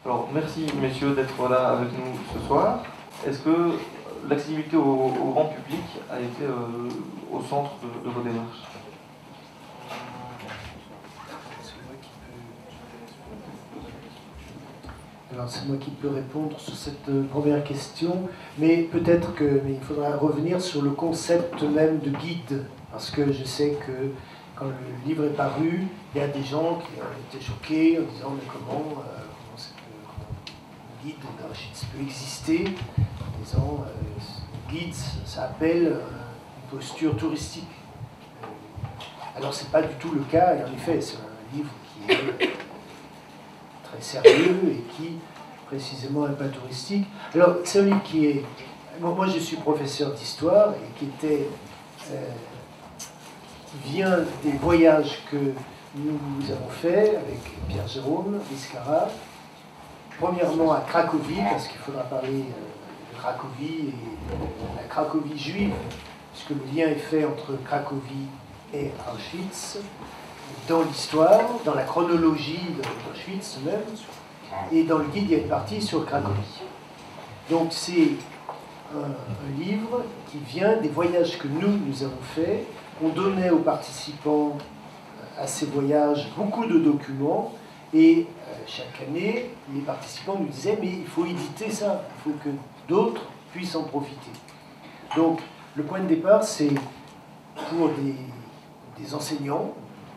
Alors, merci messieurs d'être là avec nous ce soir. Est-ce que l'accessibilité au grand public a été au centre de vos démarches? Alors c'est moi qui peux répondre sur cette première question, mais peut-être qu'il faudra revenir sur le concept même de guide, parce que je sais que quand le livre est paru, il y a des gens qui ont été choqués en disant mais comment le guide d'Auschwitz peut exister, en disant guide, ça appelle une posture touristique. Alors c'est pas du tout le cas, et en effet c'est un livre qui est très sérieux et qui, précisément, n'est pas touristique. Alors, c'est un livre qui est... Moi, je suis professeur d'histoire et qui vient des voyages que nous avons faits avec Pierre-Jérôme Viscara. Premièrement, à Cracovie, parce qu'il faudra parler de Cracovie et la Cracovie juive, puisque le lien est fait entre Cracovie et Auschwitz, dans l'histoire, dans la chronologie d'Auschwitz même, et dans le guide, il y a une partie sur Cracovie. Donc c'est un livre qui vient des voyages que nous avons faits. On donnait aux participants à ces voyages beaucoup de documents, et chaque année, les participants nous disaient « mais il faut éditer ça, il faut que d'autres puissent en profiter ». Donc le point de départ, c'est pour des enseignants,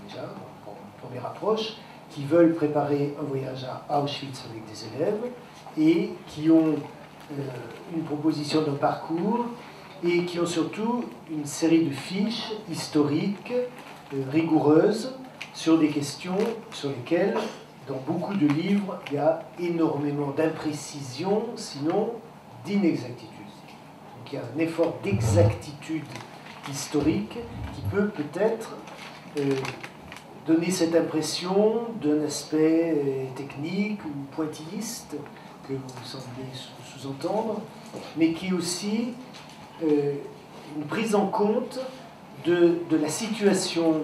déjà, en première approche, qui veulent préparer un voyage à Auschwitz avec des élèves et qui ont une proposition d'un parcours et qui ont surtout une série de fiches historiques rigoureuses sur des questions sur lesquelles, dans beaucoup de livres, il y a énormément d'imprécisions, sinon d'inexactitudes. Donc il y a un effort d'exactitude historique qui peut peut-être donner cette impression d'un aspect technique ou pointilliste que vous semblez sous-entendre, mais qui est aussi une prise en compte de la situation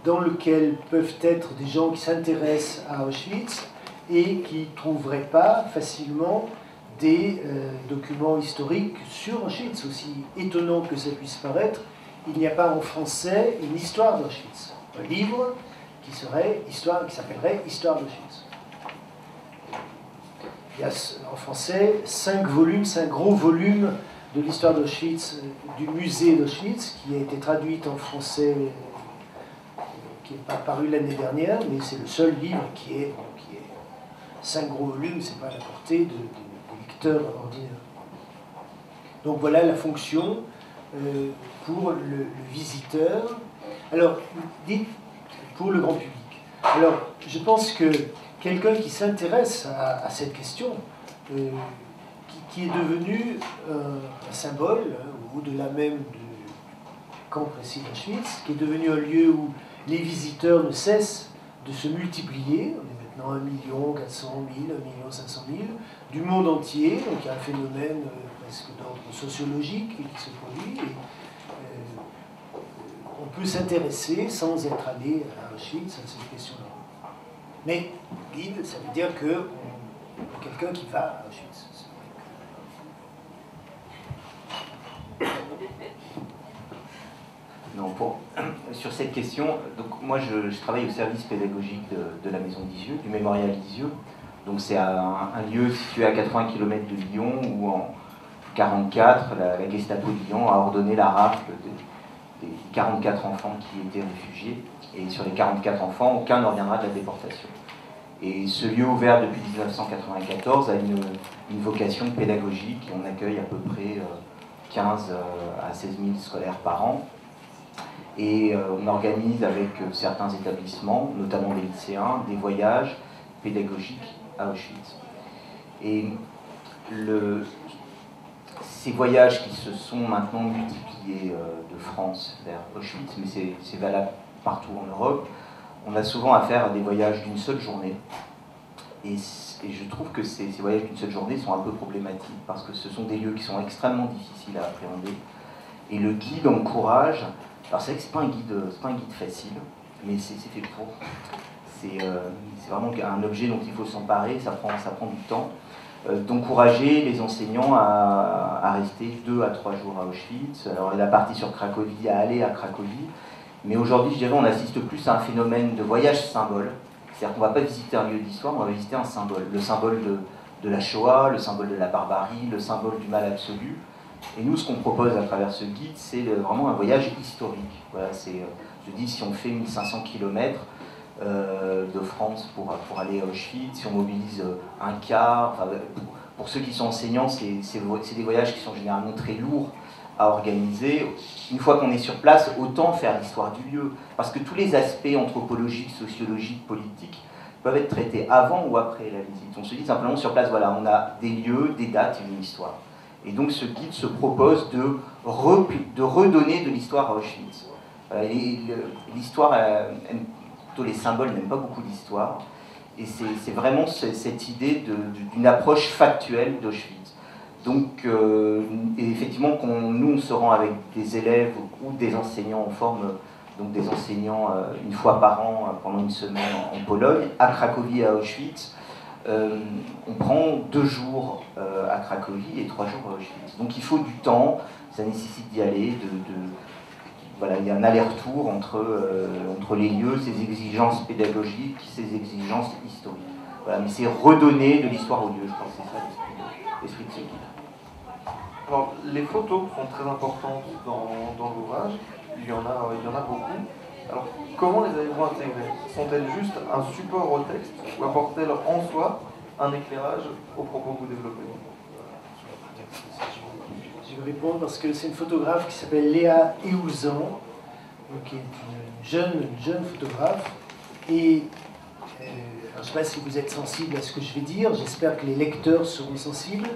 dans laquelle peuvent être des gens qui s'intéressent à Auschwitz et qui ne trouveraient pas facilement des documents historiques sur Auschwitz. Aussi étonnant que ça puisse paraître, il n'y a pas en français une histoire d'Auschwitz. Un livre qui s'appellerait Histoire d'Auschwitz. Il y a en français 5 gros volumes de l'histoire d'Auschwitz, du musée d'Auschwitz, qui a été traduite en français, qui n'est pas paru l'année dernière, mais c'est le seul livre qui est 5 gros volumes, c'est pas à la portée de lecteurs ordinaires. Donc voilà la fonction pour le visiteur. Alors, dites pour le grand public. Alors, je pense que quelqu'un qui s'intéresse à cette question, qui est devenu un symbole, au-delà même du camp précis d'Auschwitz, qui est devenu un lieu où les visiteurs ne cessent de se multiplier. On est maintenant 1 400 000, 1 500 000, du monde entier. Donc il y a un phénomène presque d'ordre sociologique qui se produit. Et, on peut s'intéresser sans être allé à Auschwitz à cette question-là. Mais guide, ça veut dire que quelqu'un qui va à Auschwitz. Non, sur cette question, donc moi je travaille au service pédagogique de la Maison d'Isieux, du Mémorial d'Isieux. Donc c'est un lieu situé à 80 km de Lyon où en 1944, la Gestapo de Lyon a ordonné la rafle des 44 enfants qui étaient réfugiés. Et sur les 44 enfants, aucun ne reviendra de la déportation. Et ce lieu ouvert depuis 1994 a une vocation pédagogique. On accueille à peu près 15 à 16 000 scolaires par an. Et on organise avec certains établissements, notamment les lycéens, des voyages pédagogiques à Auschwitz. Et ces voyages qui se sont maintenant multipliés de France vers Auschwitz, mais c'est valable partout en Europe, on a souvent affaire à des voyages d'une seule journée. Et je trouve que ces voyages d'une seule journée sont un peu problématiques parce que ce sont des lieux qui sont extrêmement difficiles à appréhender. Et le guide encourage Alors c'est vrai que c'est pas un guide facile, mais c'est fait pour. C'est vraiment un objet dont il faut s'emparer, ça prend du temps. D'encourager les enseignants à rester 2 à 3 jours à Auschwitz. Alors la partie sur Cracovie, à aller à Cracovie, mais aujourd'hui je dirais on assiste plus à un phénomène de voyage symbole. C'est-à-dire qu'on ne va pas visiter un lieu d'histoire, on va visiter un symbole. Le symbole de la Shoah, le symbole de la barbarie, le symbole du mal absolu. Et nous, ce qu'on propose à travers ce guide, c'est vraiment un voyage historique. Voilà, je dis, si on fait 1500 km de France pour aller à Auschwitz, si on mobilise un quart, enfin, pour ceux qui sont enseignants, c'est des voyages qui sont généralement très lourds à organiser. Une fois qu'on est sur place, autant faire l'histoire du lieu. Parce que tous les aspects anthropologiques, sociologiques, politiques peuvent être traités avant ou après la visite. On se dit simplement sur place, voilà, on a des lieux, des dates et une histoire. Et donc ce guide se propose de redonner de l'histoire à Auschwitz. L'histoire, plutôt les symboles n'aiment pas beaucoup l'histoire. Et c'est vraiment cette idée d'une approche factuelle d'Auschwitz. Donc, effectivement, nous, on se rend avec des élèves ou des enseignants, on forme donc des enseignants une fois par an pendant une semaine en Pologne, à Cracovie et à Auschwitz. On prend 2 jours à Cracovie et 3 jours à Auschwitz. Donc il faut du temps, ça nécessite d'y aller, voilà, il y a un aller-retour entre les lieux, ces exigences pédagogiques, ces exigences historiques. Voilà, mais c'est redonner de l'histoire au lieu, je pense que c'est ça l'esprit de ce guide. Alors, les photos sont très importantes dans l'ouvrage, il y en a beaucoup. Alors, comment les avez-vous intégrées? Sont-elles juste un support au texte ou apportent-elles en soi un éclairage aux propos que vous développez? Je vais répondre parce que c'est une photographe qui s'appelle Léa Eouzan, qui est une jeune photographe. Et je ne sais pas si vous êtes sensible à ce que je vais dire, j'espère que les lecteurs seront sensibles.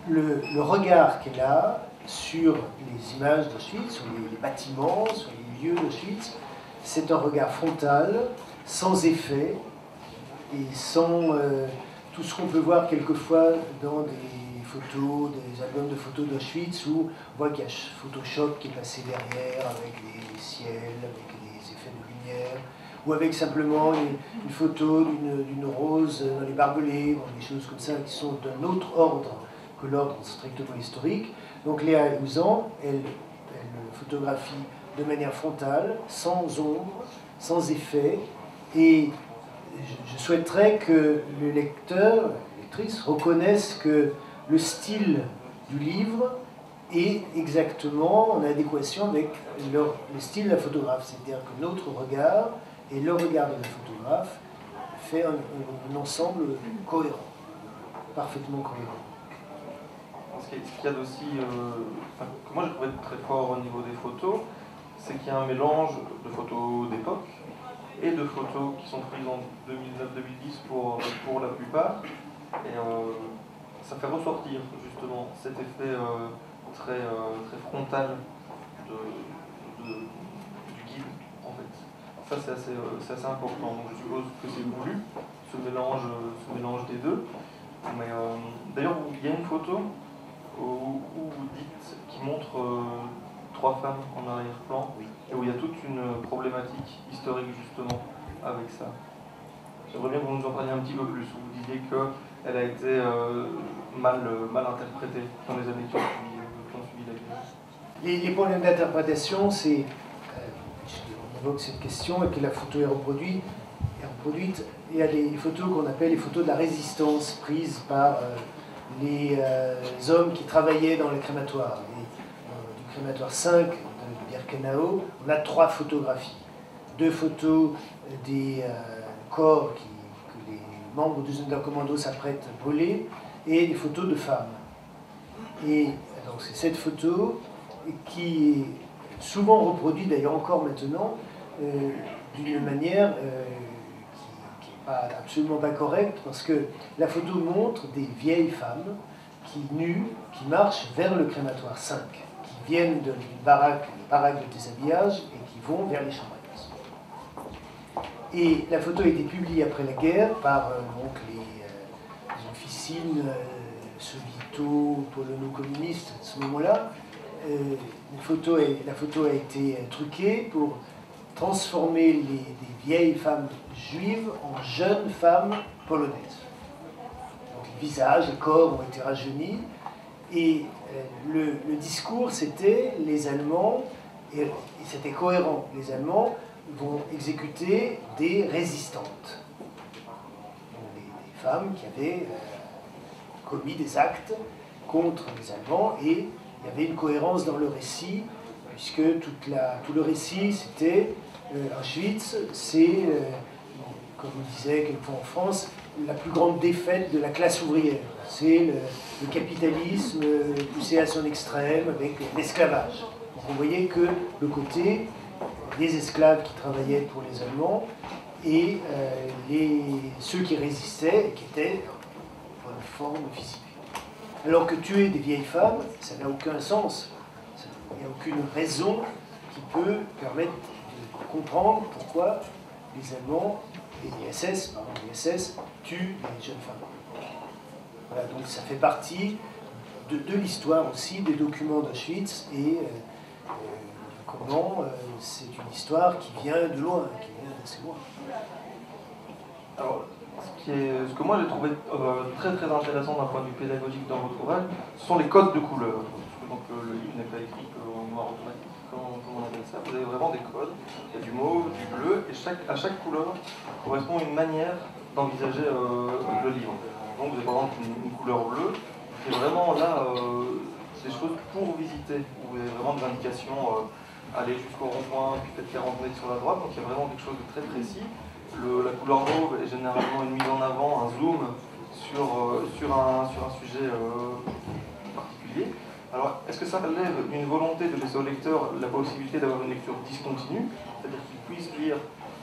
Le regard qu'elle a sur les images d'Auschwitz, sur les bâtiments, sur les lieux d'Auschwitz, c'est un regard frontal, sans effet, et sans tout ce qu'on peut voir quelquefois dans des photos, des albums de photos d'Auschwitz, où on voit qu'il y a Photoshop qui est passé derrière, avec des ciels, avec des effets de lumière, ou avec simplement une photo d'une rose dans les barbelés, des choses comme ça qui sont d'un autre ordre que l'ordre strictement historique. Donc Léa Eouzan, elle photographie de manière frontale, sans ombre, sans effet, et je souhaiterais que le lecteur, la lectrice, reconnaisse que le style du livre est exactement en adéquation avec le style de la photographe, c'est-à-dire que notre regard et le regard de la photographe fait un ensemble cohérent, parfaitement cohérent. Ce qu'il y a d'aussi, que moi je trouvais très fort au niveau des photos, c'est qu'il y a un mélange de photos d'époque et de photos qui sont prises en 2009-2010 pour la plupart. Et ça fait ressortir justement cet effet très frontal du guide, en fait. Ça c'est assez important, donc je suppose que c'est voulu, ce mélange des deux. Mais d'ailleurs, il y a une photo où vous dites, qui montre 3 femmes en arrière-plan, oui, et où il y a toute une problématique historique justement avec ça. J'aimerais bien que vous nous en parliez un petit peu plus. Vous disiez qu'elle a été mal interprétée dans les années qui ont suivi la guerre. Les problèmes d'interprétation, c'est... on évoque cette question et que la photo est reproduite. Il y a des photos qu'on appelle les photos de la résistance prises par les hommes qui travaillaient dans les crématoires. Du crématoire 5 de Birkenau, on a 3 photographies. 2 photos des corps que les membres du Sonderkommando s'apprêtent à brûler et des photos de femmes. Et donc c'est cette photo qui est souvent reproduite, d'ailleurs encore maintenant, d'une manière qui n'est pas, absolument pas correcte, parce que la photo montre des vieilles femmes nues, qui marchent vers le crématoire 5, qui viennent d'une baraque de déshabillage et qui vont vers les chambres. Et la photo a été publiée après la guerre par donc les officines soviéto-polono-communistes de ce moment-là, la photo a été truquée pour transformer des vieilles femmes juives en jeunes femmes polonaises. Donc les visages, les corps ont été rajeunis, et le discours c'était les Allemands, et c'était cohérent, les Allemands vont exécuter des résistantes, donc des femmes qui avaient commis des actes contre les Allemands, et il y avait une cohérence dans le récit, puisque tout le récit c'était Auschwitz, c'est, comme on disait quelquefois en France, la plus grande défaite de la classe ouvrière. C'est le capitalisme poussé à son extrême avec l'esclavage. Donc on voyait que le côté des esclaves qui travaillaient pour les Allemands et ceux qui résistaient et qui étaient en bonne forme physique. Alors que tuer des vieilles femmes, ça n'a aucun sens. Il n'y a aucune raison qui peut permettre de comprendre pourquoi les Allemands et les SS tuent les jeunes femmes. Voilà, donc ça fait partie de l'histoire aussi des documents d'Auschwitz, et comment c'est une histoire qui vient de loin, qui vient d'assez loin. Alors, ce que moi j'ai trouvé très très intéressant d'un point de vue pédagogique dans votre ouvrage, ce sont les codes de couleurs. Donc le livre n'est pas écrit en noir automatique, comment on appelle ça. Vous avez vraiment des codes, il y a du mauve, du bleu, et à chaque couleur correspond une manière d'envisager le livre. Donc vous avez par exemple une couleur bleue, qui est vraiment là des choses pour visiter, où vous avez vraiment des indications, aller jusqu'au rond-point, puis peut-être 40 mètres sur la droite, donc il y a vraiment quelque chose de très précis. La couleur mauve est généralement une mise en avant, un zoom sur un sujet particulier. Alors, est-ce que ça relève d'une volonté de laisser au lecteur la possibilité d'avoir une lecture discontinue, c'est-à-dire qu'il puisse lire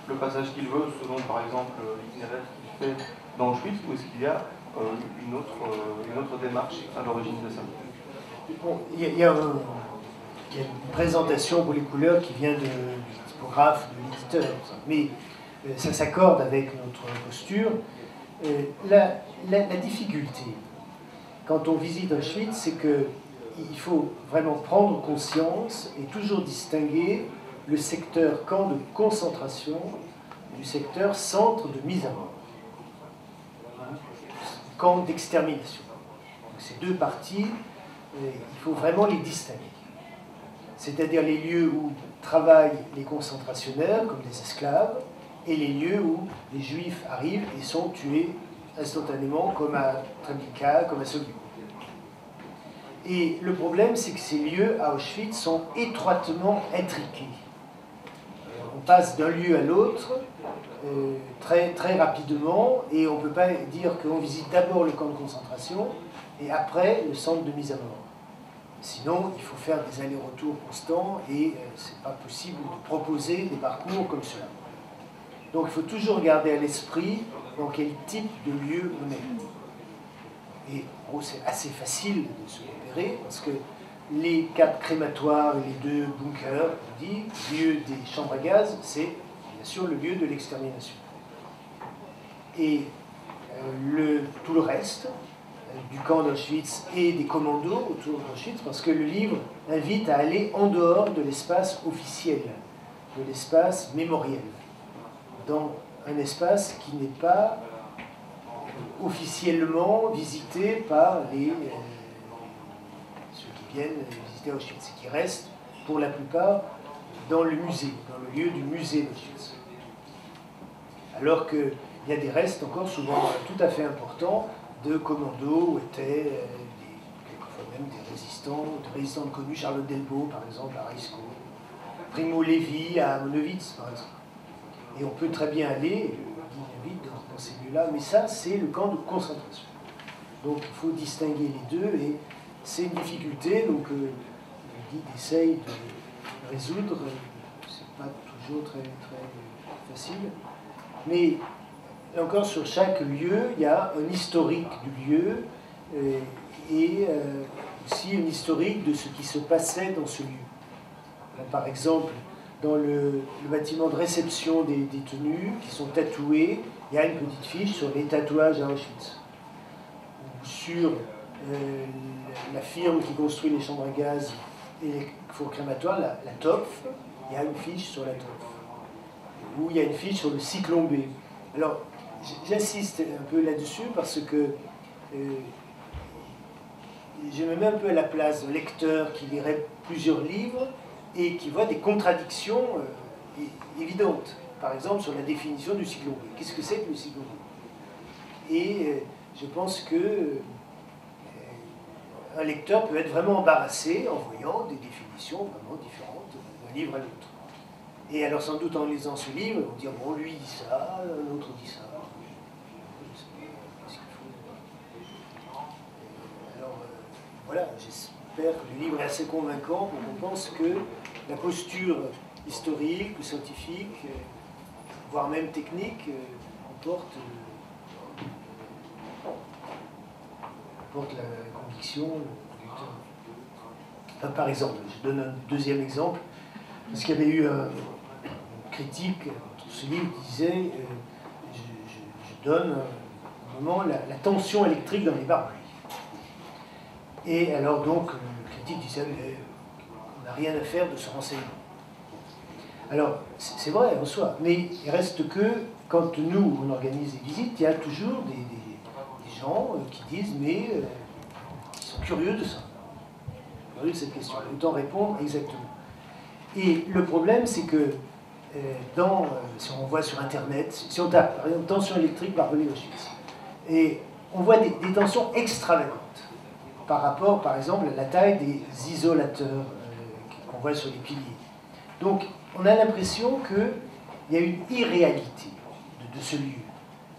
le passage qu'il veut, selon par exemple l'itinéraire qu'il fait dans Auschwitz, ou est-ce qu'il y a une autre démarche à l'origine de ça? Bon, il y a une présentation pour les couleurs qui vient du typographe, de l'éditeur, mais ça s'accorde avec notre posture. La difficulté, quand on visite Auschwitz, c'est qu'il faut vraiment prendre conscience et toujours distinguer le secteur camp de concentration du secteur centre de mise à mort, camp d'extermination. Ces deux parties, il faut vraiment les distinguer. C'est-à-dire les lieux où travaillent les concentrationnaires comme des esclaves, et les lieux où les juifs arrivent et sont tués instantanément, comme à Treblinka, comme à Sobibor. Et le problème, c'est que ces lieux à Auschwitz sont étroitement intriqués. On passe d'un lieu à l'autre très, très rapidement, et on ne peut pas dire qu'on visite d'abord le camp de concentration et après le centre de mise à mort. Sinon, il faut faire des allers-retours constants, et ce n'est pas possible de proposer des parcours comme cela. Donc il faut toujours garder à l'esprit dans quel type de lieu on est. Et en gros, c'est assez facile de se repérer, parce que les 4 crématoires et les 2 bunkers, on dit, lieu des chambres à gaz, c'est bien sûr le lieu de l'extermination. Et tout le reste, du camp d'Auschwitz et des commandos autour d'Auschwitz, parce que le livre invite à aller en dehors de l'espace officiel, de l'espace mémoriel, dans un espace qui n'est pas officiellement visité par ceux qui viennent visiter Auschwitz, et qui restent pour la plupart dans le musée, dans le lieu du musée d'Auschwitz. Alors qu'il y a des restes encore souvent tout à fait importants de commandos où étaient quelquefois même des résistants connus, Charlotte Delbo par exemple à Raisko, Primo Levi à Monowitz par exemple. Et on peut très bien aller vite dans ces lieux-là, mais ça, c'est le camp de concentration. Donc il faut distinguer les deux, et c'est une difficulté, donc le guide essaye de résoudre. C'est pas toujours très, très facile. Mais là encore, sur chaque lieu, il y a un historique du lieu et aussi un historique de ce qui se passait dans ce lieu. Donc, par exemple, dans le bâtiment de réception des détenus qui sont tatoués, il y a une petite fiche sur les tatouages à Auschwitz. Ou sur la firme qui construit les chambres à gaz électrocrématoire, la TOF, il y a une fiche sur la TOF, ou il y a une fiche sur le cyclone B. Alors, j'insiste un peu là-dessus parce que je me mets un peu à la place d'un lecteur qui lirait plusieurs livres et qui voit des contradictions évidentes. Par exemple, sur la définition du cyclone B. Qu'est-ce que c'est que le cyclone B? Et je pense que un lecteur peut être vraiment embarrassé en voyant des définitions vraiment différentes d'un livre à l'autre. Et alors sans doute en lisant ce livre, on va dire, bon, lui dit ça, l'autre dit ça. Alors voilà, j'espère que le livre est assez convaincant pour qu'on pense que la posture historique ou scientifique, voire même technique, emporte la conviction du temps. Par exemple, je donne un deuxième exemple, parce qu'il y avait eu une critique sur ce livre qui disait je donne au moment la tension électrique dans les barbelés. Et alors donc, le critique disait on n'a rien à faire de ce renseignement. Alors, c'est vrai en soi, mais il reste que quand nous, on organise des visites, il y a toujours des gens qui disent mais ils sont curieux de ça, curieux de cette question. Autant répondre exactement. Et le problème, c'est que si on voit sur Internet, si on tape par exemple tension électrique barbelé Auschwitz, et on voit des tensions extravagantes par rapport, par exemple, à la taille des isolateurs qu'on voit sur les piliers. Donc, on a l'impression qu'il y a une irréalité de ce lieu.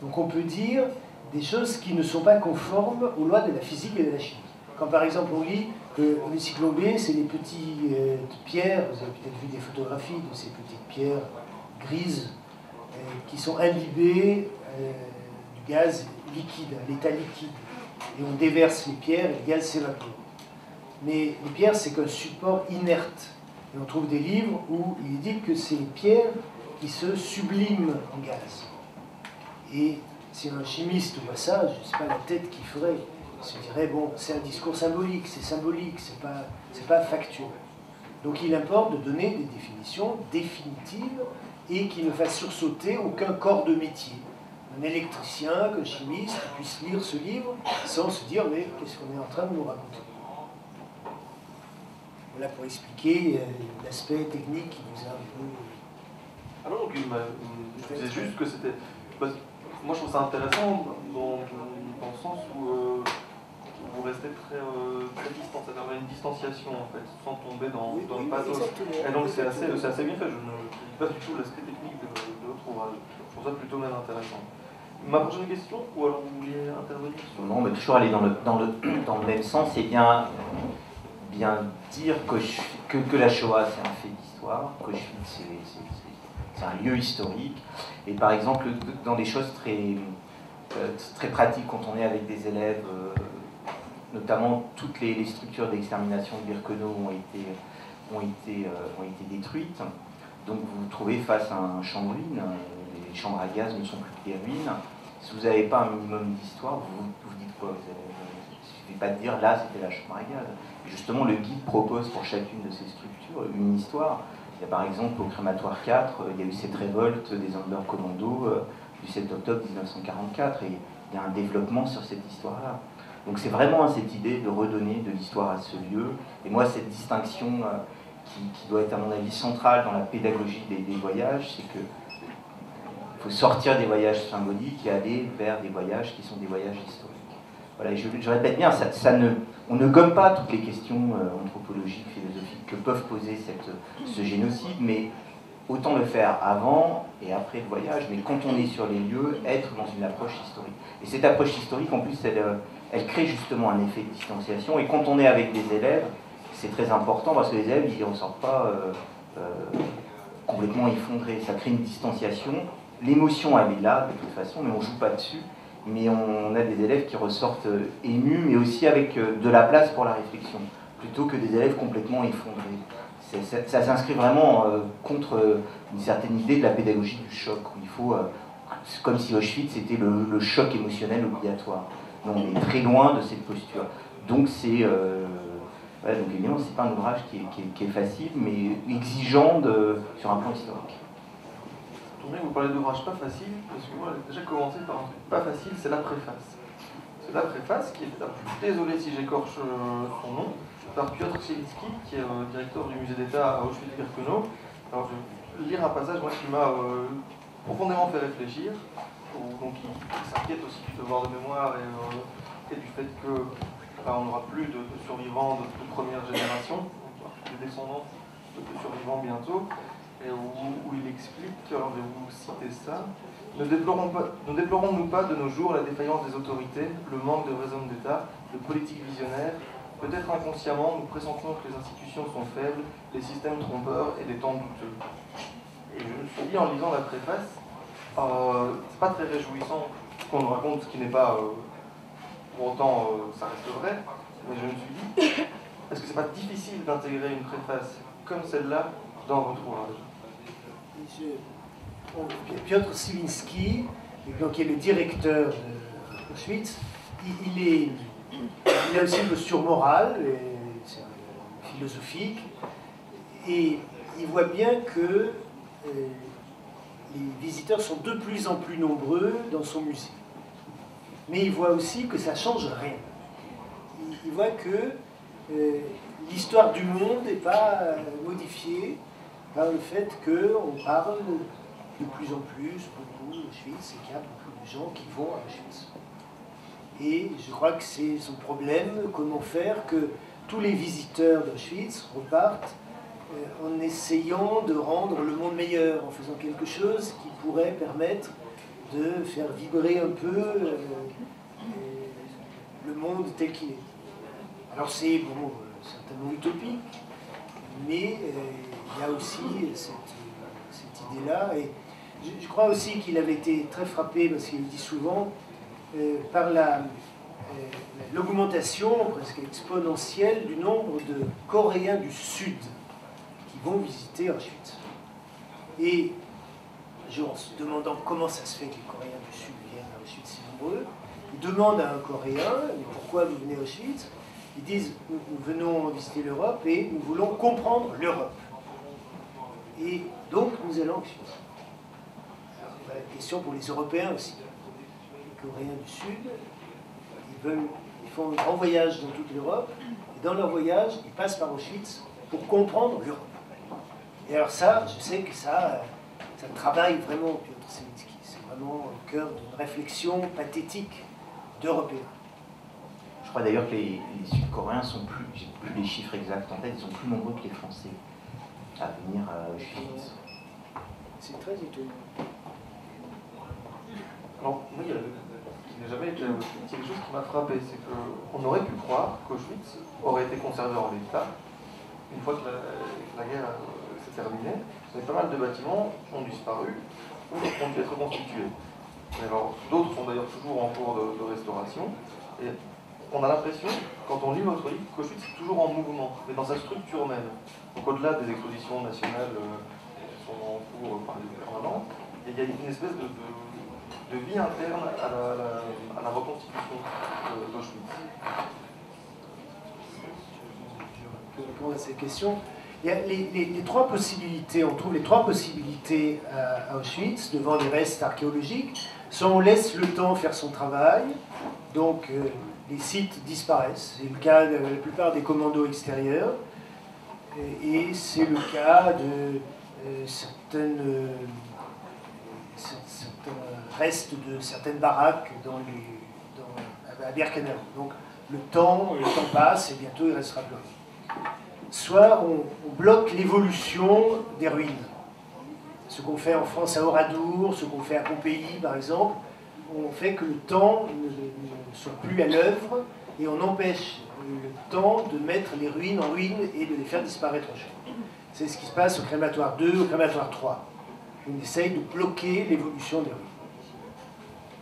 Donc, on peut dire des choses qui ne sont pas conformes aux lois de la physique et de la chimie. Quand par exemple on lit que le cyclone B, c'est les petites pierres, vous avez peut-être vu des photographies de ces petites pierres grises qui sont imbibées du gaz liquide, à l'état liquide. Et on déverse les pierres et le gaz s'évapore. Mais les pierres, c'est qu'un support inerte. Et on trouve des livres où il dit que c'est les pierres qui se subliment en gaz. Et si un chimiste voit ça, je ne sais pas la tête qu'il ferait. Il se dirait, bon, c'est un discours symbolique, c'est pas factuel. Donc il importe de donner des définitions définitives et qui ne fassent sursauter aucun corps de métier. Un électricien, qu'un chimiste puisse lire ce livre sans se dire, mais qu'est-ce qu'on est en train de nous raconter? Voilà pour expliquer l'aspect technique qui nous a un peu... Ah non, je disais juste que c'était... Moi je trouve ça intéressant dans le sens où vous restez très distant, c'est-à-dire une distanciation en fait, sans tomber dans le pathos. Et donc c'est assez bien fait, je ne dis pas du tout l'aspect technique de votre ouvrage. Je trouve ça plutôt même intéressant. Ma prochaine question, ou alors vous vouliez intervenir sur... Non, mais toujours aller dans le même sens, et bien dire que la Shoah c'est un fait d'histoire, qu'Auschwitz c'est un lieu historique, et par exemple dans des choses très pratiques quand on est avec des élèves, notamment toutes les structures d'extermination de Birkenau ont été détruites, donc vous vous trouvez face à un champ de ruines, les chambres à gaz ne sont plus que des ruines. Si vous n'avez pas un minimum d'histoire, vous dites quoi? Il ne suffit pas de dire là c'était la chambre à gaz. Et justement, le guide propose pour chacune de ces structures une histoire. Il y a par exemple au crématoire 4, il y a eu cette révolte des Undercommando du 7 octobre 1944 et il y a un développement sur cette histoire-là. Donc c'est vraiment cette idée de redonner de l'histoire à ce lieu. Et moi, cette distinction qui doit être à mon avis centrale dans la pédagogie des voyages, c'est que il faut sortir des voyages symboliques et aller vers des voyages qui sont des voyages historiques. Voilà, et je répète bien, on ne gomme pas toutes les questions anthropologiques, philosophiques que peuvent poser ce génocide, mais autant le faire avant et après le voyage, mais quand on est sur les lieux, être dans une approche historique. Et cette approche historique, en plus, elle crée justement un effet de distanciation, et quand on est avec des élèves, c'est très important, parce que les élèves, ils ne ressortent pas complètement effondrés, ça crée une distanciation. L'émotion, elle est là, de toute façon, mais on ne joue pas dessus. Mais on a des élèves qui ressortent émus, mais aussi avec de la place pour la réflexion, plutôt que des élèves complètement effondrés. Ça s'inscrit vraiment contre une certaine idée de la pédagogie du choc, où il faut, comme si Auschwitz était le choc émotionnel obligatoire. Non, on est très loin de cette posture. Donc Voilà, donc évidemment, c'est pas un ouvrage qui est facile, mais exigeant sur un plan historique. Tourné, vous parlez d'ouvrage pas facile, parce que moi j'ai déjà commencé par un truc pas facile, c'est la préface. C'est la préface qui est, désolé si j'écorche son nom, par Piotr Sielicki, qui est directeur du musée d'État à Auschwitz-Birkenau. Alors je vais lire un passage moi, qui m'a profondément fait réfléchir, donc il s'inquiète aussi du devoir de mémoire et du fait que on n'aura plus de survivants de première génération, des descendants de survivants bientôt. Et où il explique, alors je vais vous citer ça, ne déplorons-nous pas de nos jours la défaillance des autorités, le manque de vrais hommes d'État, de politiques visionnaires, peut-être inconsciemment, nous pressentons que les institutions sont faibles, les systèmes trompeurs et des temps douteux. Et je me suis dit en lisant la préface, c'est pas très réjouissant qu'on nous raconte ce qui n'est pas, pour autant ça reste vrai, mais je me suis dit, est-ce que c'est pas difficile d'intégrer une préface comme celle-là dans votre ouvrage? Piotr Sielicki, qui est le directeur d'Auschwitz, il a aussi une posture morale, philosophique, et il voit bien que les visiteurs sont de plus en plus nombreux dans son musée. Mais il voit aussi que ça ne change rien. Il voit que l'histoire du monde n'est pas modifiée par le fait qu'on parle de plus en plus beaucoup d'Auschwitz et qu'il y a beaucoup de gens qui vont à Auschwitz. Et je crois que c'est son problème, comment faire que tous les visiteurs d'Auschwitz repartent en essayant de rendre le monde meilleur, en faisant quelque chose qui pourrait permettre de faire vibrer un peu le monde tel qu'il est. Alors c'est certainement utopique, mais il y a aussi cette idée-là. Et je crois aussi qu'il avait été très frappé, parce qu'il le dit souvent, par l'augmentation presque exponentielle du nombre de Coréens du Sud qui vont visiter Auschwitz. Et en se demandant comment ça se fait que les Coréens du Sud viennent à Auschwitz si nombreux, il demande à un Coréen, pourquoi vous venez à Auschwitz? Ils disent, nous venons visiter l'Europe et nous voulons comprendre l'Europe. Et donc, nous allons à Auschwitz. La question pour les Européens aussi. Les Coréens du Sud, ils font un grand voyage dans toute l'Europe, et dans leur voyage, ils passent par Auschwitz pour comprendre l'Europe. Et alors ça, je sais que ça travaille vraiment Piotr Sielicki. C'est vraiment au cœur d'une réflexion pathétique d'Européens. Je crois d'ailleurs que les Sud-Coréens sont plus, j'ai plus les chiffres exacts en tête, ils sont plus nombreux que les Français à venir à Auschwitz. C'est très étonnant. Alors, moi, il n'a jamais été quelque chose qui m'a frappé, c'est qu'on aurait pu croire qu'Auschwitz aurait été conservé en l'état une fois que la guerre s'est terminée. Mais pas mal de bâtiments ont disparu ou ont dû être reconstitués. Alors, d'autres sont d'ailleurs toujours en cours de restauration. Et on a l'impression, quand on lit votre livre, qu'Auschwitz est toujours en mouvement, mais dans sa structure même. Donc au-delà des expositions nationales qui sont en cours par les permanents, il y a une espèce de vie interne à la reconstitution d'Auschwitz. Je réponds à ces questions. Il y a les trois possibilités, on trouve les trois possibilités à Auschwitz, devant les restes archéologiques. Soit on laisse le temps faire son travail, donc les sites disparaissent. C'est le cas de la plupart des commandos extérieurs, et c'est le cas de certains restes de certaines baraques à Birkenau. Donc le temps passe et bientôt il ne restera plus rien. Soit on bloque l'évolution des ruines. Ce qu'on fait en France à Oradour, ce qu'on fait à Pompéi par exemple, on fait que le temps ne soit plus à l'œuvre et on empêche le temps de mettre les ruines en ruines et de les faire disparaître au champ. C'est ce qui se passe au crématoire 2, au crématoire 3. On essaye de bloquer l'évolution des ruines.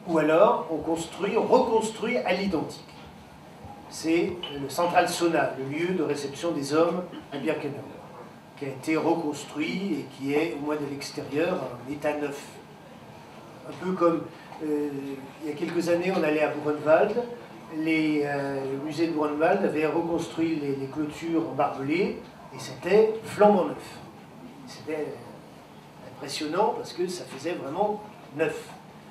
Ou alors on reconstruit à l'identique. C'est le Central Sauna, le lieu de réception des hommes à Birkenau, qui a été reconstruit et qui est, au moins de l'extérieur, un état neuf. Un peu comme il y a quelques années, on allait à Buchenwald, le musée de Grunewald avait reconstruit les clôtures en barbelé, et c'était flambant neuf. C'était impressionnant parce que ça faisait vraiment neuf.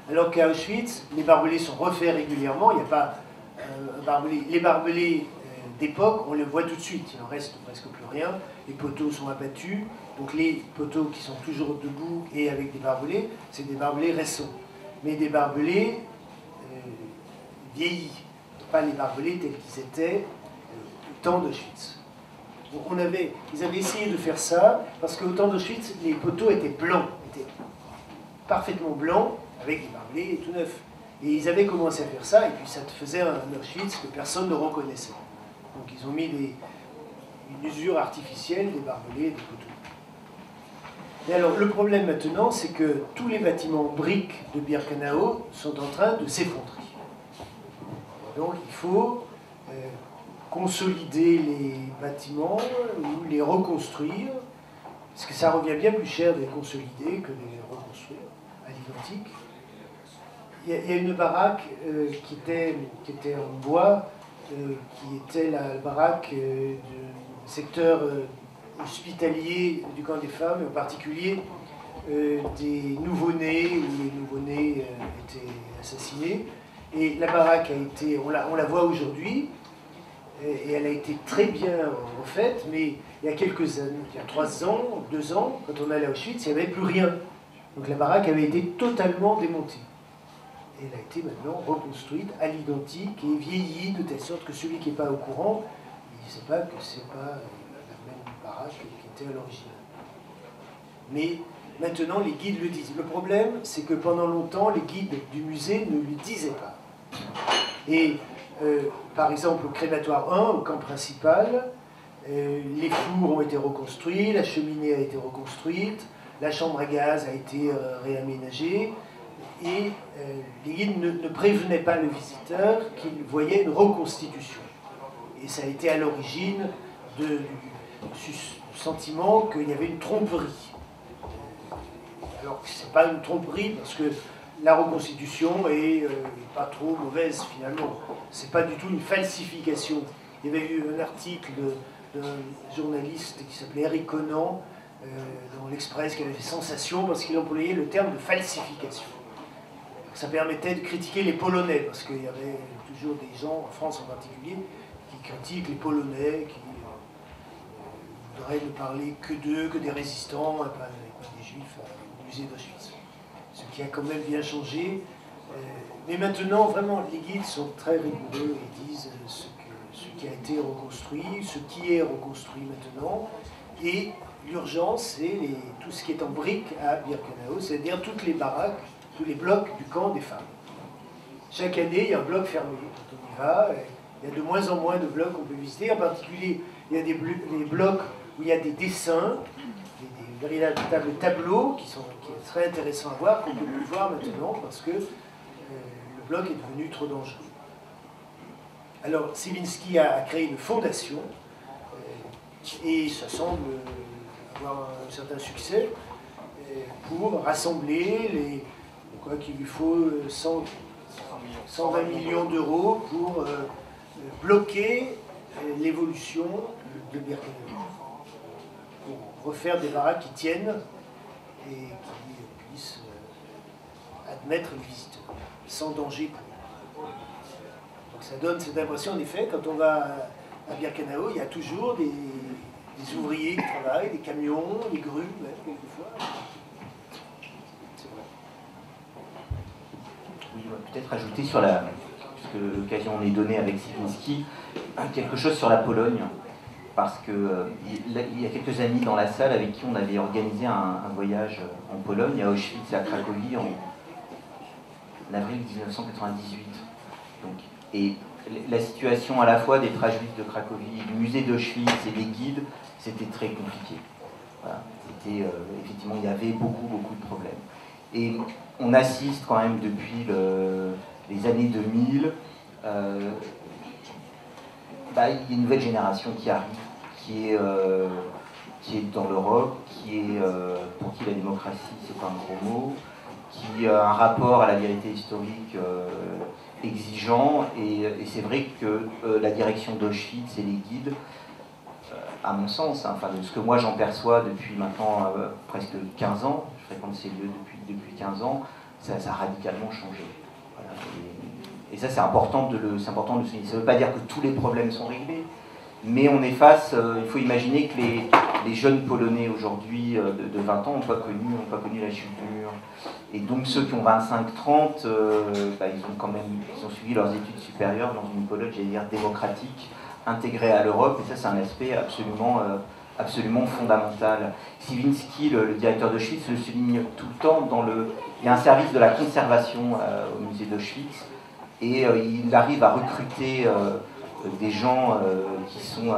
Alors qu'à Auschwitz, les barbelés sont refaits régulièrement, il n'y a pas les barbelés d'époque, on les voit tout de suite, il n'en reste presque plus rien, les poteaux sont abattus, donc les poteaux qui sont toujours debout et avec des barbelés, c'est des barbelés récents, mais des barbelés vieillis, pas les barbelés tels qu'ils étaient au temps d'Auschwitz. Donc ils avaient essayé de faire ça, parce qu'au temps d'Auschwitz, les poteaux étaient blancs, étaient parfaitement blancs, avec des barbelés tout neufs. Et ils avaient commencé à faire ça, et puis ça faisait un Auschwitz que personne ne reconnaissait. Donc ils ont mis une usure artificielle des barbelés et des poteaux. Et alors le problème maintenant, c'est que tous les bâtiments briques de Birkenau sont en train de s'effondrer. Donc il faut consolider les bâtiments ou les reconstruire, parce que ça revient bien plus cher de les consolider que de les reconstruire à l'identique. Il y a une baraque qui était en bois, qui était la baraque du secteur hospitalier du camp des femmes, en particulier des nouveau-nés, où les nouveau-nés étaient assassinés. Et la baraque a été, on la voit aujourd'hui, et elle a été très bien refaite, mais il y a quelques années, il y a 3 ans, 2 ans, quand on allait à Auschwitz, il n'y avait plus rien. Donc la baraque avait été totalement démontée. Et elle a été maintenant reconstruite à l'identique et vieillie de telle sorte que celui qui n'est pas au courant, il ne sait pas que ce n'est pas la même baraque qui était à l'origine. Mais maintenant, les guides le disent. Le problème, c'est que pendant longtemps, les guides du musée ne le disaient pas. Et par exemple, au crématoire 1, au camp principal, les fours ont été reconstruits, la cheminée a été reconstruite, la chambre à gaz a été réaménagée, et les guides ne prévenaient pas le visiteur qu'ils voyaient une reconstitution. Et ça a été à l'origine du sentiment qu'il y avait une tromperie. Alors que ce n'est pas une tromperie, parce que la reconstitution est pas trop mauvaise finalement. Ce n'est pas du tout une falsification. Il y avait eu un article d'un journaliste qui s'appelait Eric Conan dans l'Express qui avait fait sensation parce qu'il employait le terme de falsification. Ça permettait de critiquer les Polonais, parce qu'il y avait toujours des gens, en France en particulier, qui critiquent les Polonais, qui voudraient ne parler que d'eux, que des résistants, et pas des Juifs au musée d'Auschwitz. Ce qui a quand même bien changé. Mais maintenant, vraiment, les guides sont très rigoureux et disent ce qui a été reconstruit, ce qui est reconstruit maintenant, et l'urgence, c'est tout ce qui est en briques à Birkenau, c'est-à-dire toutes les baraques, tous les blocs du camp des femmes. Chaque année, il y a un bloc fermé quand on y va. Il y a de moins en moins de blocs qu'on peut visiter. En particulier, il y a des blocs où il y a des dessins, des véritables tableaux qui est très intéressant à voir, qu'on ne peut plus voir maintenant parce que le bloc est devenu trop dangereux. Alors, Selinsky a créé une fondation et ça semble avoir un certain succès pour rassembler quoi qu'il lui faut 120 millions d'euros pour bloquer l'évolution de Birkenau, pour refaire des baraques qui tiennent et qui puissent admettre les visiteurs sans danger pour eux. Donc ça donne cette impression, en effet, quand on va à Birkenau, il y a toujours des ouvriers qui travaillent, des camions, des grues, même, quelquefois. Oui, on va peut-être ajouter puisque l'occasion en est donnée avec Selinsky, quelque chose sur la Pologne, parce qu'il y a quelques amis dans la salle avec qui on avait organisé un voyage en Pologne, à Auschwitz et à Cracovie, en avril 1998. Et la situation à la fois des trajuifs de Cracovie, du musée d'Auschwitz et des guides, c'était très compliqué. Voilà. Effectivement, il y avait beaucoup de problèmes. Et on assiste quand même depuis les années 2000, il y a une nouvelle génération qui arrive, qui est dans l'Europe, pour qui la démocratie c'est pas un gros mot, qui a un rapport à la vérité historique exigeant, et c'est vrai que la direction d'Auschwitz et les guides, à mon sens, hein, enfin, de ce que moi j'en perçois depuis maintenant presque 15 ans, je fréquente ces lieux depuis 15 ans, ça a radicalement changé. Voilà. Et ça, c'est important de le souligner. Ça ne veut pas dire que tous les problèmes sont réglés, mais on est face, il faut imaginer que les jeunes Polonais aujourd'hui de 20 ans n'ont pas connu la chute du mur. Et donc ceux qui ont 25-30, ils ont suivi leurs études supérieures dans une Pologne, j'allais dire, démocratique, intégrée à l'Europe, et ça c'est un aspect absolument fondamental. Siwinski, le directeur d'Auschwitz, le souligne tout le temps. Il y a un service de la conservation au musée d'Auschwitz, et il arrive à recruter des gens qui sont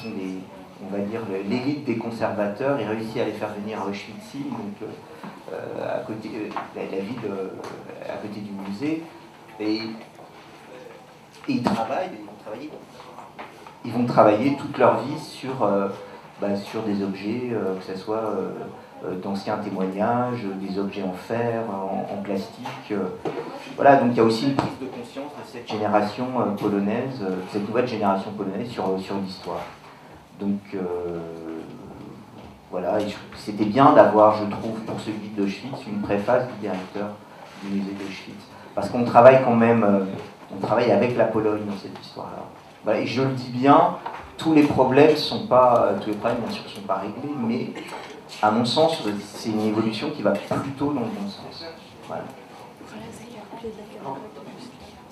des, on va dire, l'élite des conservateurs. Il réussit à les faire venir à Auschwitz, donc à côté, la ville à côté du musée, et ils vont travailler toute leur vie sur des objets, que ce soit d'anciens témoignages, des objets en fer, en plastique. Voilà, donc il y a aussi une prise de conscience de cette génération polonaise, cette nouvelle génération polonaise sur l'histoire. Donc voilà, c'était bien d'avoir, je trouve, pour ce guide d'Auschwitz, une préface du directeur du musée d'Auschwitz. Parce qu'on travaille quand même, on travaille avec la Pologne dans cette histoire-là. Voilà, et je le dis bien, tous les problèmes, bien sûr, ne sont pas réglés, mais à mon sens, c'est une évolution qui va plutôt dans le bon sens. Voilà.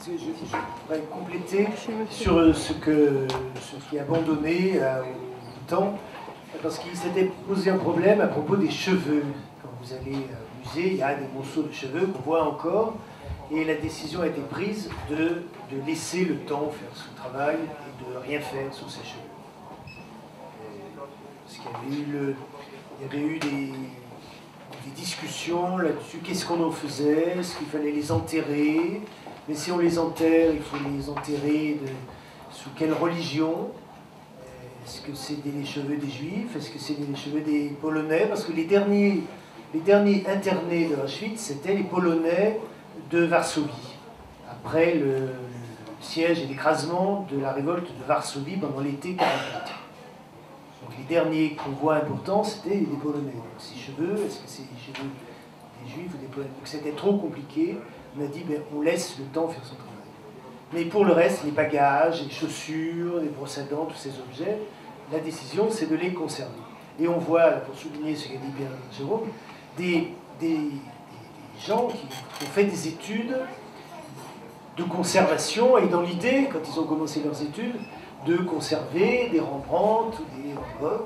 Je voudrais compléter sur ce qui est abandonné au temps, parce qu'il s'était posé un problème à propos des cheveux. Quand vous allez au musée, il y a des morceaux de cheveux qu'on voit encore, et la décision a été prise de laisser le temps faire son travail et de rien faire sur ces cheveux. Parce qu'il y avait eu des discussions là-dessus, qu'est-ce qu'on en faisait, est-ce qu'il fallait les enterrer, mais si on les enterre, il faut les enterrer sous quelle religion? Est-ce que c'est les cheveux des Juifs? Est-ce que c'est les cheveux des Polonais? Parce que les derniers internés de Auschwitz, c'était les Polonais de Varsovie, après le siège et l'écrasement de la révolte de Varsovie pendant l'été 1944. Donc les derniers convois importants, c'était des Polonais. Donc ces cheveux, est-ce que c'est les cheveux des Juifs ou des Polonais? Donc c'était trop compliqué. On a dit, on laisse le temps faire son travail. Mais pour le reste, les bagages, les chaussures, les brosses à dents, tous ces objets, la décision, c'est de les conserver. Et on voit, pour souligner ce qu'a dit Pierre Jérôme, des gens qui ont fait des études de conservation, et dans l'idée, quand ils ont commencé leurs études, de conserver des Rembrandt ou des Van Gogh,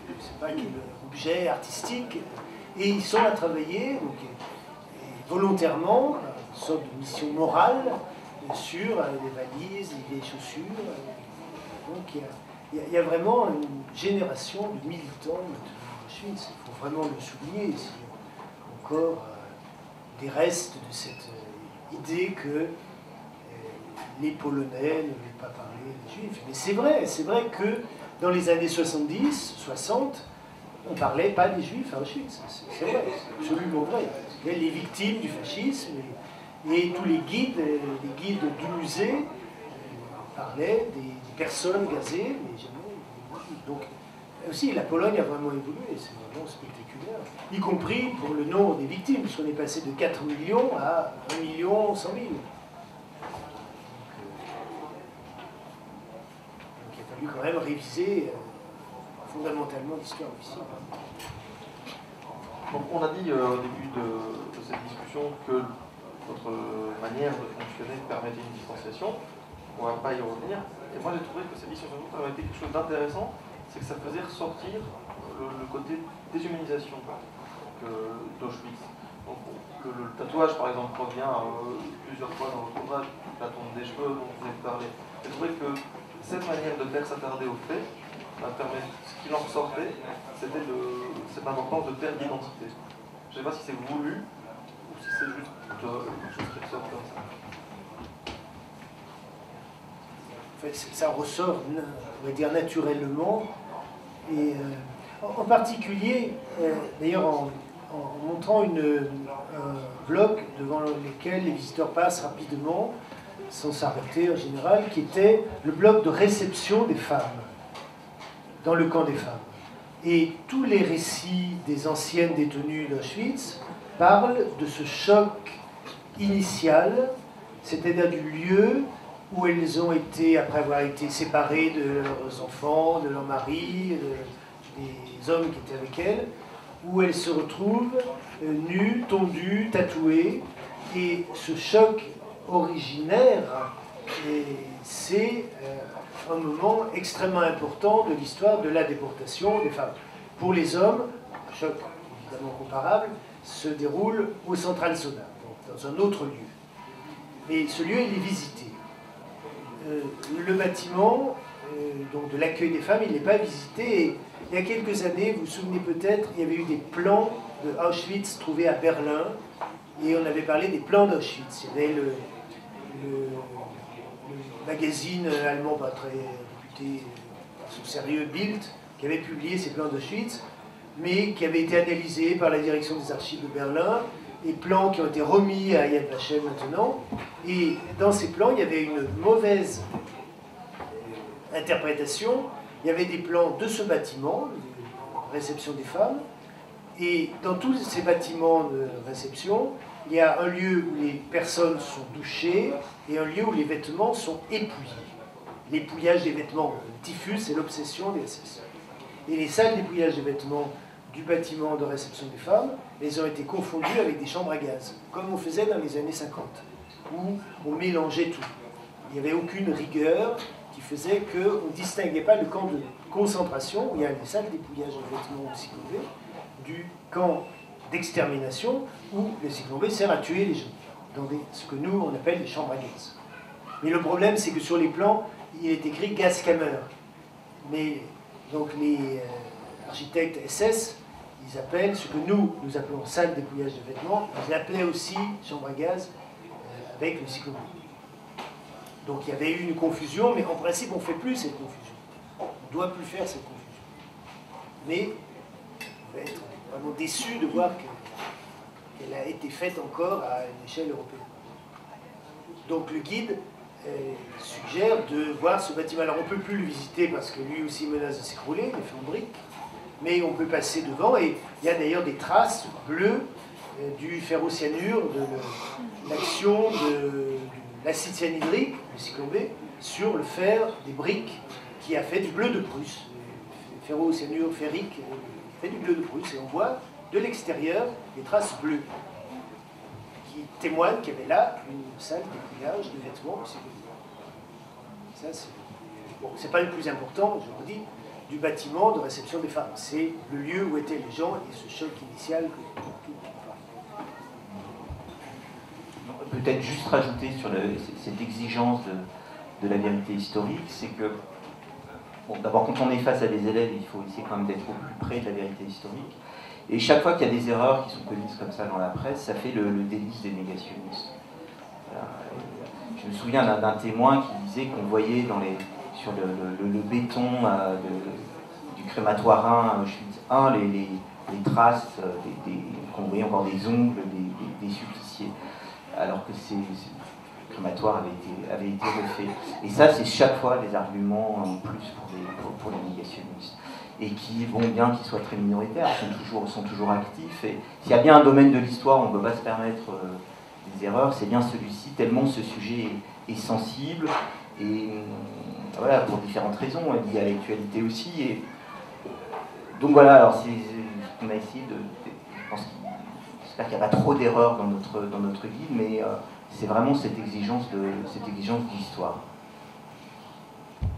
je ne sais pas quel objet artistique, et ils sont à travailler donc, volontairement, une sorte de mission morale sur les valises, les chaussures. Donc il y a vraiment une génération de militants de Auschwitz, il faut vraiment le souligner, s'il y a encore des restes de cette idée que les Polonais ne veulent pas parler des Juifs. Mais c'est vrai que dans les années 70, 60, on ne parlait pas des Juifs à Auschwitz. C'est vrai, c'est absolument vrai. Il y a les victimes du fascisme et tous les guides du musée parlaient des personnes gazées, mais jamais. Donc, aussi, la Pologne a vraiment évolué, c'est vraiment spectaculaire, y compris pour le nombre des victimes, puisqu'on est passé de 4 millions à 1 million 100 000. Donc, il a fallu quand même réviser fondamentalement l'histoire officielle. Donc, on a dit au début de cette discussion que votre manière de fonctionner permettait une distanciation. On ne va pas y revenir. Et moi, j'ai trouvé que cette distanciation permettait quelque chose d'intéressant, c'est que ça faisait ressortir le côté déshumanisation d'Auschwitz. Donc, le tatouage, par exemple, revient plusieurs fois dans votre ouvrage, la tombe des cheveux dont vous venez de parler. J'ai trouvé que cette manière de faire s'attarder aux faits, ce qu'il en ressortait, c'était cette importance de perte d'identité. Je ne sais pas si c'est voulu ou si c'est juste quelque chose qui ressort comme ça. En fait, ça ressort, on va dire, naturellement. Et en particulier, d'ailleurs, en en montrant un bloc devant lequel les visiteurs passent rapidement, sans s'arrêter en général, qui était le bloc de réception des femmes, dans le camp des femmes. Et tous les récits des anciennes détenues d'Auschwitz parlent de ce choc initial, c'est-à-dire du lieu où elles ont été, après avoir été séparées de leurs enfants, de leurs maris, des hommes qui étaient avec elles, où elles se retrouvent nues, tondues, tatouées. Et ce choc originaire, c'est un moment extrêmement important de l'histoire de la déportation des femmes. Pour les hommes, un choc évidemment comparable, se déroule au Central Soda, donc dans un autre lieu. Mais ce lieu, il est visité. Le bâtiment donc de l'accueil des femmes, il n'est pas visité. Et il y a quelques années, vous vous souvenez peut-être, il y avait eu des plans de Auschwitz trouvés à Berlin, et on avait parlé des plans d'Auschwitz. Il y avait le magazine allemand pas très réputé par son sérieux, Bild, qui avait publié ces plans d'Auschwitz, mais qui avait été analysé par la direction des archives de Berlin, des plans qui ont été remis à Yad Vashem maintenant. Et dans ces plans, il y avait une mauvaise interprétation. Il y avait des plans de ce bâtiment, de réception des femmes, et dans tous ces bâtiments de réception, il y a un lieu où les personnes sont douchées et un lieu où les vêtements sont épouillés. L'épouillage des vêtements, le typhus, c'est l'obsession des SS. Et les salles d'épouillage des vêtements du bâtiment de réception des femmes, elles ont été confondues avec des chambres à gaz, comme on faisait dans les années 50, où on mélangeait tout. Il n'y avait aucune rigueur qui faisait qu'on ne distinguait pas le camp de concentration, où il y a les salles d'épouillage de vêtements au cyclone B, du camp d'extermination, où le cyclone B sert à tuer les gens, dans ce que nous, on appelle les chambres à gaz. Mais le problème, c'est que sur les plans, il est écrit Gaskammer. Mais donc les architectes SS, ils appellent ce que nous appelons salle d'épouillage de vêtements, ils appelaient aussi chambre à gaz avec le cyclone B. Donc il y avait eu une confusion, mais en principe on ne fait plus cette confusion. On ne doit plus faire cette confusion. Mais on va être vraiment déçu de voir qu'elle a été faite encore à une échelle européenne. Donc le guide suggère de voir ce bâtiment. Alors on ne peut plus le visiter parce que lui aussi menace de s'écrouler, il est fait en briques, mais on peut passer devant et il y a d'ailleurs des traces bleues du ferrocyanure, de l'action de l'acide cyanhydrique, le cyclone B, sur le fer des briques qui a fait du bleu de Prusse. Le ferrocyanure ferrique fait du bleu de Prusse et on voit de l'extérieur des traces bleues qui témoignent qu'il y avait là une salle d'épouillage de vêtements du cyclone B. Ça, c'est pas le plus important, je vous dis, du bâtiment de réception des femmes. C'est le lieu où étaient les gens et ce choc initial que tout peut-être juste rajouter sur cette exigence de la vérité historique, c'est que, bon, d'abord, quand on est face à des élèves, il faut essayer quand même d'être au plus près de la vérité historique. Et chaque fois qu'il y a des erreurs qui sont commises comme ça dans la presse, ça fait le délice des négationnistes. Voilà. Je me souviens d'un témoin qui disait qu'on voyait sur le béton du crématoire 1, Auschwitz 1, les traces, qu'on voyait encore des ongles, des suppliciés, alors que le crématoire avait été refait. Et ça, c'est chaque fois des arguments en plus pour les négationnistes. Et qui, bon, bien qu'ils soient très minoritaires, sont toujours actifs. Et s'il y a bien un domaine de l'histoire où on ne peut pas se permettre des erreurs, c'est bien celui-ci, tellement ce sujet est sensible, et voilà, pour différentes raisons, liées à l'actualité aussi. Et donc voilà, alors on a essayé j'espère qu'il n'y a pas trop d'erreurs dans notre guide, mais c'est vraiment cette exigence de l'histoire.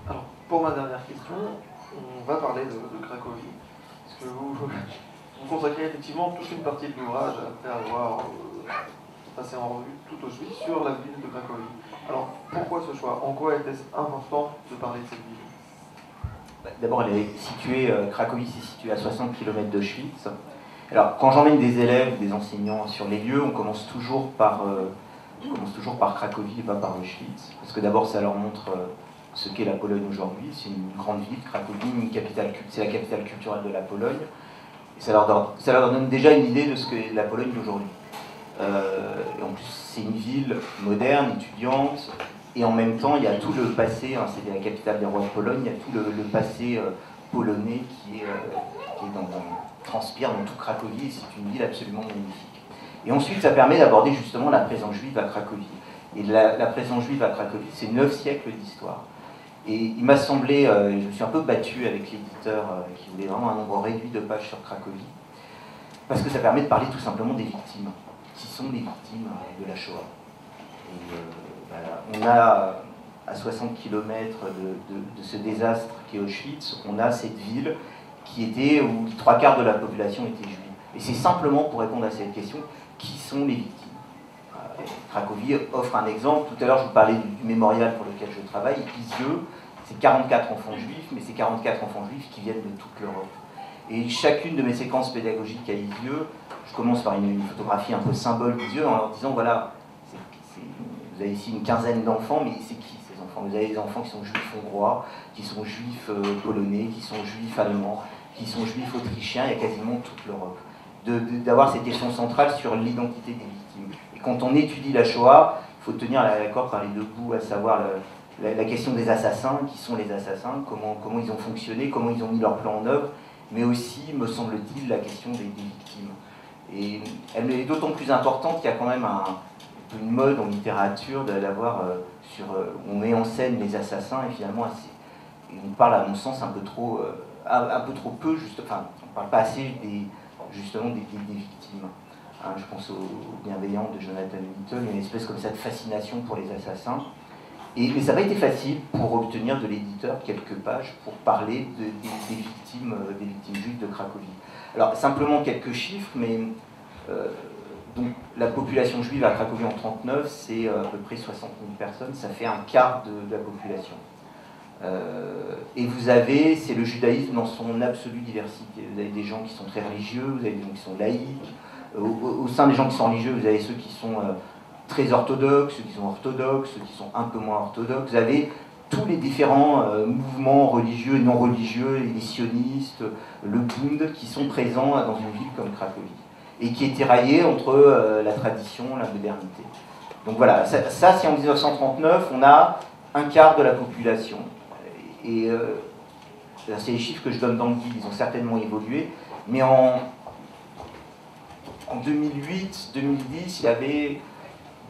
Alors, pour ma dernière question, on va parler de Cracovie, parce que vous consacrez effectivement toute une partie de l'ouvrage après avoir passé en revue tout Auschwitz sur la ville de Cracovie. Alors, pourquoi ce choix? En quoi était-ce important de parler de cette ville? D'abord, elle est située, Cracovie s'est située à 60 km d'Auschwitz. Alors, quand j'emmène des élèves, des enseignants sur les lieux, on commence toujours par Cracovie et pas par Auschwitz, parce que d'abord, ça leur montre ce qu'est la Pologne aujourd'hui. C'est une grande ville, Cracovie, c'est la capitale culturelle de la Pologne. ça leur donne déjà une idée de ce qu'est la Pologne d'aujourd'hui. Et en plus, c'est une ville moderne, étudiante, et en même temps, il y a tout le passé, hein, c'est la capitale des rois de Pologne, il y a tout le passé polonais qui transpire dans tout Cracovie, et c'est une ville absolument magnifique. Et ensuite, ça permet d'aborder justement la présence juive à Cracovie. Et la présence juive à Cracovie, c'est 9 siècles d'histoire. Et il m'a semblé, je me suis un peu battu avec l'éditeur qui voulait vraiment un nombre réduit de pages sur Cracovie, parce que ça permet de parler tout simplement des victimes. Qui sont les victimes de la Shoah. Et, on a, à 60 km de ce désastre qui est Auschwitz, on a cette ville qui était, où 3/4 de la population était juive. Et c'est simplement pour répondre à cette question, qui sont les victimes? Cracovie offre un exemple. Tout à l'heure, je vous parlais du mémorial pour lequel je travaille. Lisieux, c'est 44 enfants juifs, mais c'est 44 enfants juifs qui viennent de toute l'Europe. Et chacune de mes séquences pédagogiques à Lisieux, je commence par une photographie un peu symbole d'Lisieux en leur disant, voilà, vous avez ici une quinzaine d'enfants, mais c'est qui ces enfants? Vous avez des enfants qui sont juifs hongrois, qui sont juifs polonais, qui sont juifs allemands, qui sont juifs autrichiens, il y a quasiment toute l'Europe. D'avoir cette question centrale sur l'identité des victimes. Et quand on étudie la Shoah, il faut tenir la corde par les deux bouts, à savoir la question des assassins, qui sont les assassins, comment ils ont fonctionné, comment ils ont mis leur plan en œuvre, mais aussi, me semble-t-il, la question des victimes. Et elle est d'autant plus importante qu'il y a quand même une mode en littérature d'avoir on met en scène les assassins et finalement et on parle à mon sens un peu trop peu, enfin on parle pas assez justement des victimes. Hein, je pense aux Bienveillants de Jonathan Little, il y a une espèce comme ça de fascination pour les assassins. Mais ça n'a pas été facile pour obtenir de l'éditeur quelques pages pour parler des victimes juives de Cracovie. Alors, simplement quelques chiffres, mais donc, la population juive à Cracovie en 1939, c'est à peu près 60 000 personnes, ça fait un quart de la population. Et vous avez, c'est le judaïsme dans son absolue diversité. Vous avez des gens qui sont très religieux, vous avez des gens qui sont laïcs. Au sein des gens qui sont religieux, vous avez ceux qui sont très orthodoxes, ceux qui sont orthodoxes, ceux qui sont un peu moins orthodoxes. Vous avez tous les différents mouvements religieux et non religieux, les sionistes, le Bund, qui sont présents dans une ville comme Cracovie, et qui est tiraillé entre la tradition, la modernité. Donc voilà, ça c'est en 1939, on a un quart de la population. Et c'est les chiffres que je donne dans le guide, ils ont certainement évolué, mais en 2008-2010, il y avait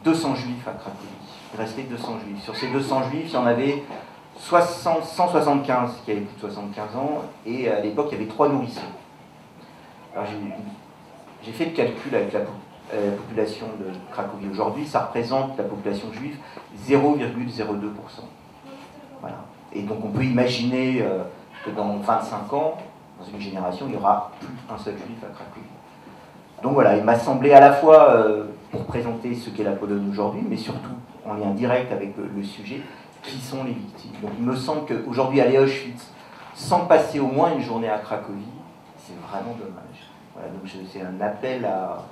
200 juifs à Cracovie. Il restait 200 juifs. Sur ces 200 juifs, il y en avait 175 qui avaient plus de 75 ans, et à l'époque, il y avait 3 nourrissons. Alors j'ai fait le calcul avec la population de Cracovie aujourd'hui, ça représente la population juive 0,02%. Voilà. Et donc on peut imaginer que dans 25 ans, dans une génération, il n'y aura plus un seul juif à Cracovie. Donc voilà, il m'a semblé à la fois, pour présenter ce qu'est la Pologne aujourd'hui, mais surtout en lien direct avec le sujet, qui sont les victimes. Donc il me semble qu'aujourd'hui aller à Auschwitz, sans passer au moins une journée à Cracovie, c'est vraiment dommage. Voilà, donc c'est un appel à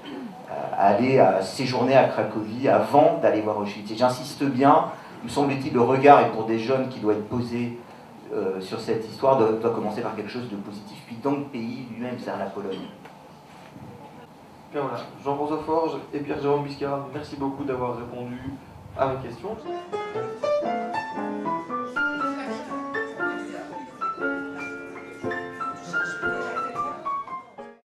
aller séjourner à Cracovie avant d'aller voir Auschwitz. Et j'insiste bien, me semble-t-il, le regard, et pour des jeunes qui doit être posé sur cette histoire, doit commencer par quelque chose de positif, puis dans le pays lui-même, c'est-à-dire la Pologne. Bien voilà, Jean-François Forge et Pierre-Jérôme Biscarat, merci beaucoup d'avoir répondu à mes questions.